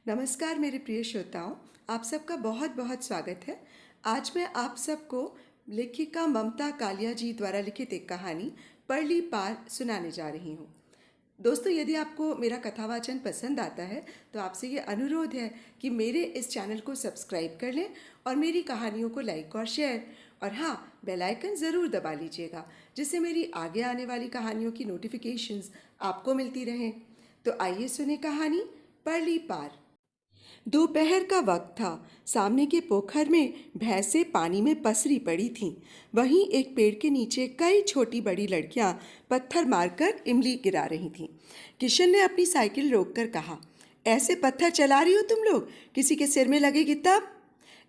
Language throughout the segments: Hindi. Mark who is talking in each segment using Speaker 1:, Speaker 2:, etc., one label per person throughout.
Speaker 1: नमस्कार मेरे प्रिय श्रोताओं, आप सबका बहुत बहुत स्वागत है। आज मैं आप सबको लेखिका ममता कालिया जी द्वारा लिखित एक कहानी परली पार सुनाने जा रही हूँ। दोस्तों, यदि आपको मेरा कथावाचन पसंद आता है तो आपसे ये अनुरोध है कि मेरे इस चैनल को सब्सक्राइब कर लें और मेरी कहानियों को लाइक और शेयर और हाँ, बेल आइकन ज़रूर दबा लीजिएगा, जिससे मेरी आगे आने वाली कहानियों की नोटिफिकेशंस आपको मिलती रहें। तो आइए सुने कहानी परली पार। दोपहर का वक्त था। सामने के पोखर में भैंसें पानी में पसरी पड़ी थीं। वहीं एक पेड़ के नीचे कई छोटी बड़ी लड़कियां पत्थर मारकर इमली गिरा रही थीं। किशन ने अपनी साइकिल रोककर कहा, ऐसे पत्थर चला रही हो तुम लोग, किसी के सिर में लगेगी तब।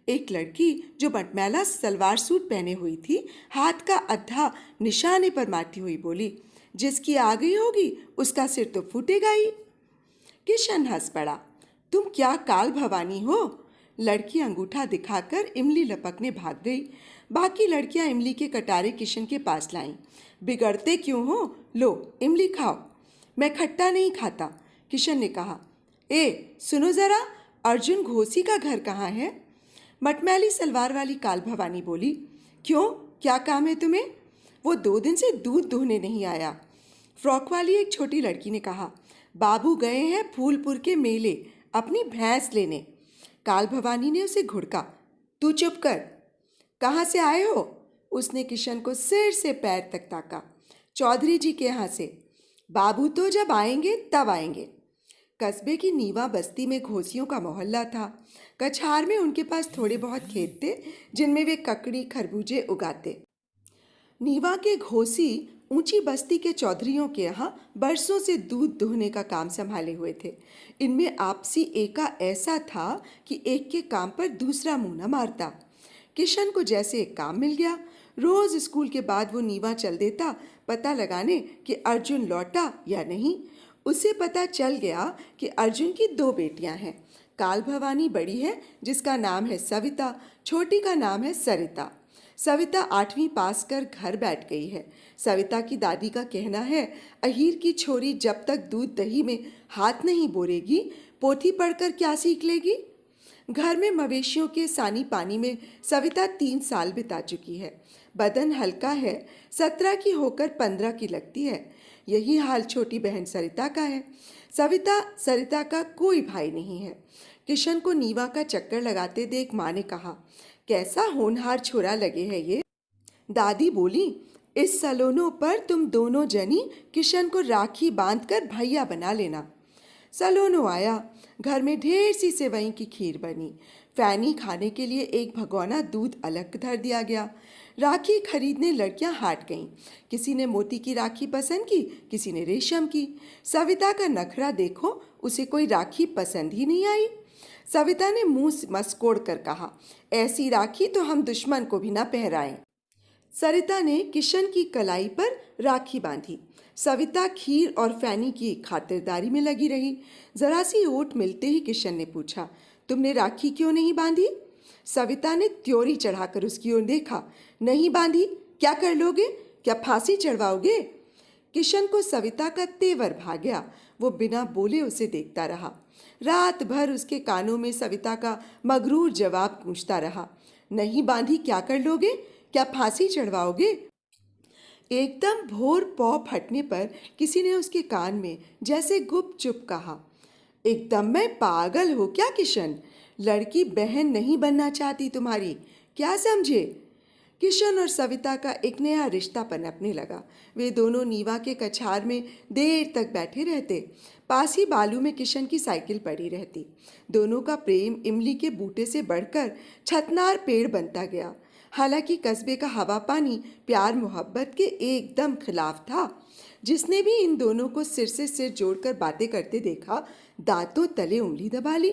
Speaker 1: एक लड़की जो मटमैला सलवार सूट पहने हुई थी, हाथ का अद्धा निशाने पर मारती हुई बोली, जिसकी आ गई होगी उसका सिर तो फूटेगा ही। किशन हंस पड़ा, तुम क्या काल भवानी हो। लड़की अंगूठा दिखाकर इमली लपकने भाग गई। बाकी लड़कियां इमली के कटारे किशन के पास लाईं। बिगड़ते क्यों हो, लो इमली खाओ। मैं खट्टा नहीं खाता, किशन ने कहा। ए सुनो जरा, अर्जुन घोसी का घर कहाँ है। मटमैली सलवार वाली काल भवानी बोली, क्यों, क्या काम है तुम्हें। वो 2 दिन से दूध दोहने नहीं आया। फ्रॉक वाली एक छोटी लड़की ने कहा, बाबू गए हैं फूलपुर के मेले अपनी भैंस लेने। काल भवानी ने उसे घुड़का, तू चुप कर, कहाँ से आए हो। उसने किशन को सिर से पैर तक ताका। चौधरी जी के यहाँ से। बाबू तो जब आएंगे तब आएंगे। कस्बे की नीवा बस्ती में घोसियों का मोहल्ला था। कछार में उनके पास थोड़े बहुत खेत थे, जिनमें वे ककड़ी खरबूजे उगाते। नीवा के घोसी ऊंची बस्ती के चौधरियों के यहाँ बरसों से दूध दोहने का काम संभाले हुए थे। इनमें आपसी एका ऐसा था कि एक के काम पर दूसरा मुंह न मारता। किशन को जैसे एक काम मिल गया। रोज स्कूल के बाद वो नीवा चल देता, पता लगाने कि अर्जुन लौटा या नहीं। उसे पता चल गया कि अर्जुन की 2 बेटियां हैं। काल भवानी बड़ी है, जिसका नाम है सविता, छोटी का नाम है सरिता। सविता 8वीं पास कर घर बैठ गई है। सविता की दादी का कहना है, अहीर की छोरी जब तक दूध दही में हाथ नहीं बोरेगी, पोथी पढ़कर क्या सीख लेगी। घर में मवेशियों के सानी पानी में सविता 3 साल बिता चुकी है। बदन हल्का है, 17 की होकर 15 की लगती है। यही हाल छोटी बहन सरिता का है। सरिता का कोई भाई नहीं है। किशन को नीवा का चक्कर लगाते देख माँ ने कहा, कैसा होनहार छोरा लगे है ये। दादी बोली, इस सलोनों पर तुम दोनों जनी किशन को राखी बांधकर भैया बना लेना। सलोनो आया। घर में ढेर सी सेवई की खीर बनी। फैनी खाने के लिए एक भगोना दूध अलग धर दिया गया। राखी खरीदने लड़कियां हाट गईं। किसी ने मोती की राखी पसंद की, किसी ने रेशम की। सविता का नखरा देखो, उसे कोई राखी पसंद ही नहीं आई। सविता ने मुंह मसकोड़ कर कहा, ऐसी राखी तो हम दुश्मन को भी ना पहराएं। सरिता ने किशन की कलाई पर राखी बांधी। सविता खीर और फैनी की खातिरदारी में लगी रही। जरा सी ओट मिलते ही किशन ने पूछा, तुमने राखी क्यों नहीं बांधी। सविता ने त्योरी चढ़ाकर उसकी ओर देखा। नहीं बांधी, क्या कर लोगे, क्या फांसी चढ़वाओगे। किशन को सविता का तेवर भा गया। वो बिना बोले उसे देखता रहा। रात भर उसके कानों में सविता का मगरूर जवाब गूंजता रहा, नहीं बांधी क्या कर लोगे, क्या फांसी चढ़वाओगे। एकदम भोर पौ फटने पर किसी ने उसके कान में जैसे गुपचुप कहा, एकदम मैं पागल हो क्या किशन, लड़की बहन नहीं बनना चाहती तुम्हारी, क्या समझे। किशन और सविता का एक नया रिश्ता पनपने लगा। वे दोनों नीवा के कछार में देर तक बैठे रहते। पास ही बालू में किशन की साइकिल पड़ी रहती। दोनों का प्रेम इमली के बूटे से बढ़कर छतनार पेड़ बनता गया। हालांकि कस्बे का हवा पानी प्यार मोहब्बत के एकदम खिलाफ था। जिसने भी इन दोनों को सिर से सिर जोड़कर बातें करते देखा, दांतों तले उंगली दबा ली।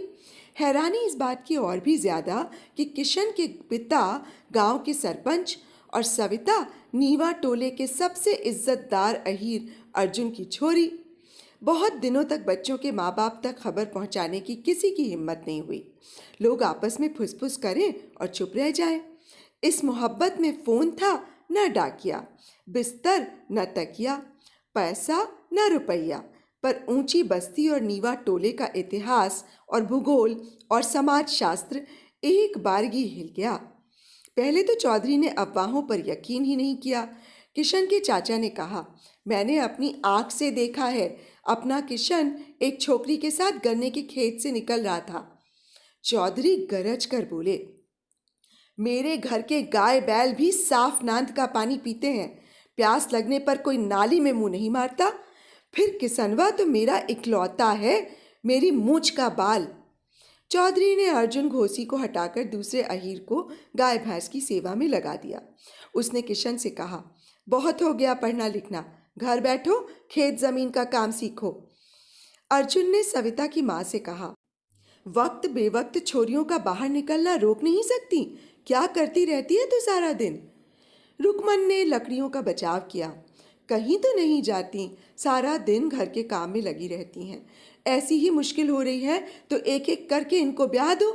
Speaker 1: हैरानी इस बात की और भी ज्यादा कि किशन के पिता गांव के सरपंच और सविता नीवा टोले के सबसे इज्जतदार अहीर अर्जुन की छोरी। बहुत दिनों तक बच्चों के माँ बाप तक खबर पहुंचाने की किसी की हिम्मत नहीं हुई। लोग आपस में फुसफुस करें और चुप रह जाएं। इस मोहब्बत में फोन था न डाकिया, बिस्तर न तकिया, पैसा न रुपया, पर ऊंची बस्ती और नीवा टोले का इतिहास और भूगोल और समाज शास्त्र एक बारगी हिल गया। पहले तो चौधरी ने अफवाहों पर यकीन ही नहीं किया। किशन के चाचा ने कहा, मैंने अपनी आंख से देखा है। अपना किशन एक छोकरी के साथ गन्ने के खेत से निकल रहा था। चौधरी गरज कर बोले, मेरे घर के गाय बैल भी साफ नांद का पानी पीते हैं। प्यास लगने पर कोई नाली में मुंह नहीं मारता। फिर किसनवा तो मेरा इकलौता है, मेरी मूंछ का बाल। चौधरी ने अर्जुन घोसी को हटाकर दूसरे अहीर को गाय भैंस की सेवा में लगा दिया। उसने किशन से कहा, बहुत हो गया पढ़ना लिखना, घर बैठो, खेत जमीन का काम सीखो। अर्जुन ने सविता की माँ से कहा, वक्त बेवक्त छोरियों का बाहर निकलना रोक नहीं सकती, क्या करती रहती है तू सारा दिन। रुकमन ने लकड़ियों का बचाव किया, कहीं तो नहीं जाती, सारा दिन घर के काम में लगी रहती हैं। ऐसी ही मुश्किल हो रही है तो एक एक करके इनको ब्याह दो।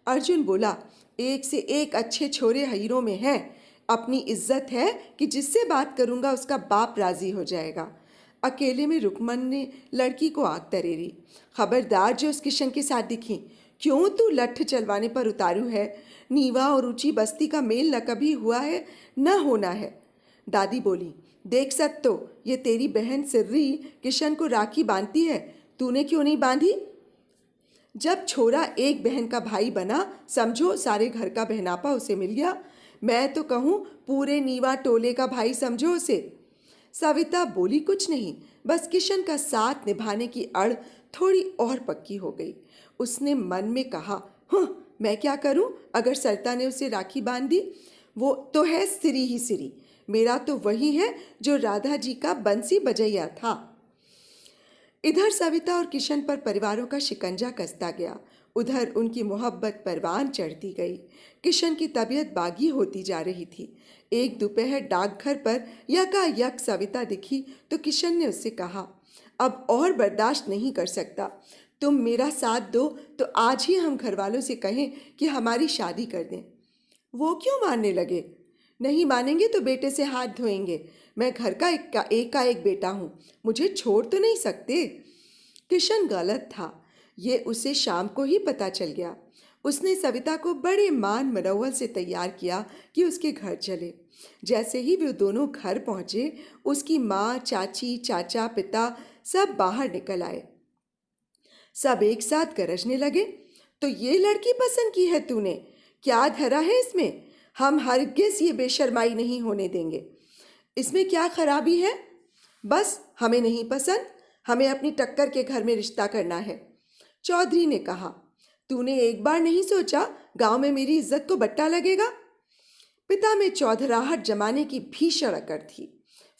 Speaker 1: अर्जुन बोला, एक से एक अच्छे छोरे हईरों में हैं। अपनी इज्जत है कि जिससे बात करूंगा उसका बाप राजी हो जाएगा। अकेले में रुकमन ने लड़की को आग तरेरी, खबरदार जो उस किशन के साथ दिखी, क्यों तू लठ चलवाने पर उतारू है। नीवा और ऊंची बस्ती का मेल न कभी हुआ है न होना है। दादी बोली, देख सत्तो, ये तेरी बहन सिर्री किशन को राखी बांधती है, तूने क्यों नहीं बांधी। जब छोरा एक बहन का भाई बना, समझो सारे घर का बहनापा उसे मिल गया। मैं तो कहूँ पूरे नीवा टोले का भाई समझो उसे। सविता बोली कुछ नहीं, बस किशन का साथ निभाने की अड़ थोड़ी और पक्की हो गई। उसने मन में कहा, मैं क्या करूं अगर सरिता ने उसे राखी बांध दी। वो तो है सिरी ही सिरी, मेरा तो वही है जो राधा जी का बंसी बजैया था। इधर सविता और किशन पर परिवारों का शिकंजा कसता गया, उधर उनकी मोहब्बत परवान चढ़ती गई। किशन की तबीयत बागी होती जा रही थी। एक दोपहर डाकघर पर यकायक सविता दिखी तो किशन ने उससे कहा, अब और बर्दाश्त नहीं कर सकता, तुम मेरा साथ दो तो आज ही हम घर वालों से कहें कि हमारी शादी कर दें। वो क्यों मानने लगे? नहीं मानेंगे तो बेटे से हाथ धोएंगे। मैं घर का एक बेटा हूँ, मुझे छोड़ तो नहीं सकते। किशन गलत था, ये उसे शाम को ही पता चल गया। उसने सविता को बड़े मान मनौवल से तैयार किया कि उसके घर चले। जैसे ही वे दोनों घर पहुंचे, उसकी माँ, चाची, चाचा, पिता सब बाहर निकल आए। सब एक साथ गरजने लगे, तो ये लड़की पसंद की है तूने? क्या धरा है इसमें? हम हरगिज ये बेशर्माई नहीं होने देंगे। इसमें क्या खराबी है? बस हमें नहीं पसंद, हमें अपनी टक्कर के घर में रिश्ता करना है। चौधरी ने कहा, तूने एक बार नहीं सोचा गांव में मेरी इज्जत को बट्टा लगेगा? पिता में चौधराहट जमाने की भीषण अकड़ थी।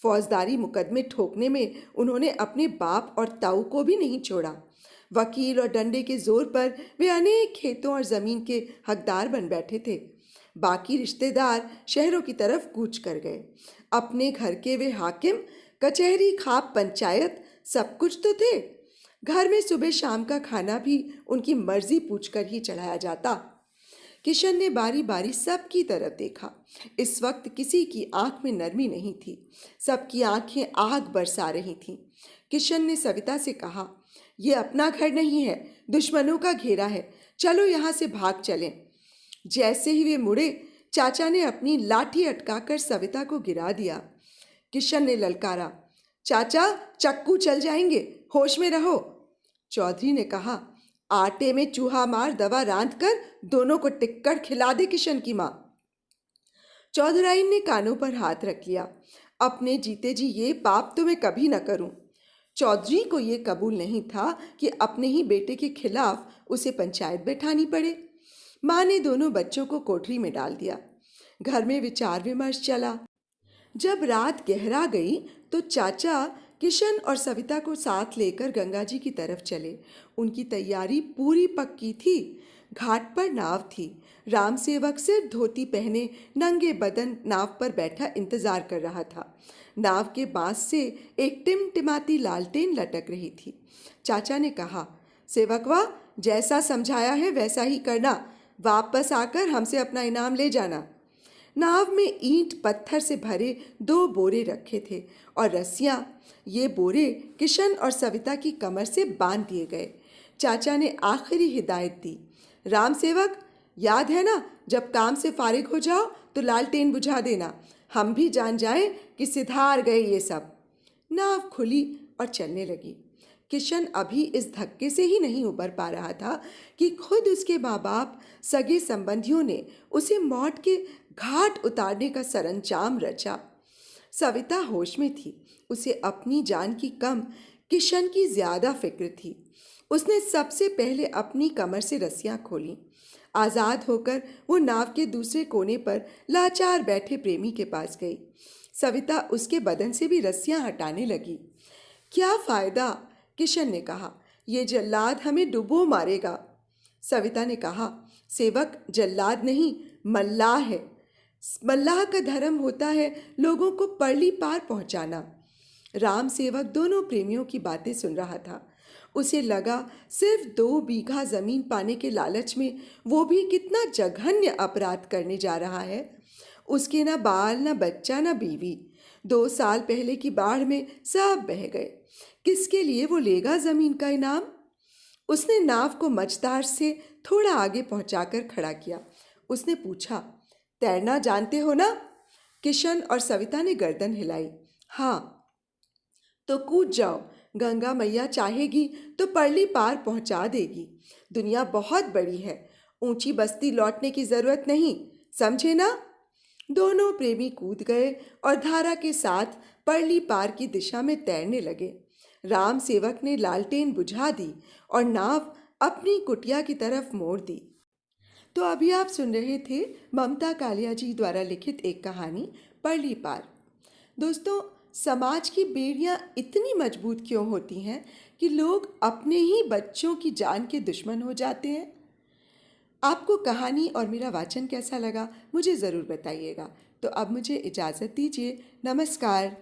Speaker 1: फौजदारी मुकदमे ठोकने में उन्होंने अपने बाप और ताऊ को भी नहीं छोड़ा। वकील और डंडे के जोर पर वे अनेक खेतों और जमीन के हकदार बन बैठे थे। बाकी रिश्तेदार शहरों की तरफ कूच कर गए। अपने घर के वे हाकिम, कचहरी, खाप, पंचायत सब कुछ तो थे। घर में सुबह शाम का खाना भी उनकी मर्जी पूछकर ही चढ़ाया जाता। किशन ने बारी बारी सबकी तरफ देखा। इस वक्त किसी की आंख में नरमी नहीं थी, सबकी आंखें आग बरसा रही थीं। किशन ने सविता से कहा, ये अपना घर नहीं है, दुश्मनों का घेरा है, चलो यहाँ से भाग चलें। जैसे ही वे मुड़े, चाचा ने अपनी लाठी अटकाकर सविता को गिरा दिया। किशन ने ललकारा, चाचा चक्कू चल जाएंगे, होश में रहो। चौधरी ने कहा, आटे में चूहा मार दवा रांध कर दोनों को टिक्कर खिला दे किशन की माँ। चौधराइन ने कानों पर हाथ रख लिया, अपने जीते जी ये पाप तो मैं कभी न करूं। चौधरी को ये कबूल नहीं था कि अपने ही बेटे के खिलाफ उसे पंचायत बैठानी पड़े। माँ ने दोनों बच्चों को कोठरी में डाल दिया। घर में विचार विमर्श चला। जब रात गहरा गई तो चाचा किशन और सविता को साथ लेकर गंगा जी की तरफ चले। उनकी तैयारी पूरी पक्की थी। घाट पर नाव थी। राम सेवक सिर्फ धोती पहने नंगे बदन नाव पर बैठा इंतजार कर रहा था। नाव के बांस से एक टिमटिमाती लालटेन लटक रही थी। चाचा ने कहा, सेवकवा, जैसा समझाया है वैसा ही करना, वापस आकर हमसे अपना इनाम ले जाना। नाव में ईंट पत्थर से भरे 2 बोरे रखे थे और रस्सियां। ये बोरे किशन और सविता की कमर से बांध दिए गए। चाचा ने आखिरी हिदायत दी, राम सेवक, याद है ना, जब काम से फारिग हो जाओ तो लालटेन बुझा देना, हम भी जान जाएं कि सिधार गए ये सब। नाव खुली और चलने लगी। किशन अभी इस धक्के से ही नहीं उबर पा रहा था कि खुद उसके माँ बाप, सगे संबंधियों ने उसे मौत के घाट उतारने का सरंजाम रचा। सविता होश में थी। उसे अपनी जान की कम किशन की ज्यादा फिक्र थी। उसने सबसे पहले अपनी कमर से रस्सियां खोली। आजाद होकर वो नाव के दूसरे कोने पर लाचार बैठे प्रेमी के पास गई। सविता उसके बदन से भी रस्सियां हटाने लगी। क्या फायदा, किशन ने कहा, ये जल्लाद हमें डुबो मारेगा। सविता ने कहा, सेवक जल्लाद नहीं, मल्लाह है। मल्लाह का धर्म होता है लोगों को परली पार पहुंचाना। राम सेवक दोनों प्रेमियों की बातें सुन रहा था। उसे लगा सिर्फ 2 बीघा जमीन पाने के लालच में वो भी कितना जघन्य अपराध करने जा रहा है। उसके न बाल, न बच्चा, न बीवी। 2 साल पहले की बाढ़ में सब बह गए। किसके लिए वो लेगा जमीन का इनाम? उसने नाव को मझधार से थोड़ा आगे पहुंचाकर खड़ा किया। उसने पूछा, तैरना जानते हो ना? किशन और सविता ने गर्दन हिलाई। हाँ। तो कूद जाओ, गंगा मैया चाहेगी तो परली पार पहुंचा देगी। दुनिया बहुत बड़ी है, ऊंची बस्ती लौटने की जरूरत नहीं, समझे ना? दोनों प्रेमी कूद गए और धारा के साथ परली पार की दिशा में तैरने लगे। राम सेवक ने लालटेन बुझा दी और नाव अपनी कुटिया की तरफ मोड़ दी। तो अभी आप सुन रहे थे ममता कालिया जी द्वारा लिखित एक कहानी, परली पार। दोस्तों, समाज की बेड़ियां इतनी मजबूत क्यों होती हैं कि लोग अपने ही बच्चों की जान के दुश्मन हो जाते हैं? आपको कहानी और मेरा वाचन कैसा लगा मुझे ज़रूर बताइएगा। तो अब मुझे इजाज़त दीजिए। नमस्कार।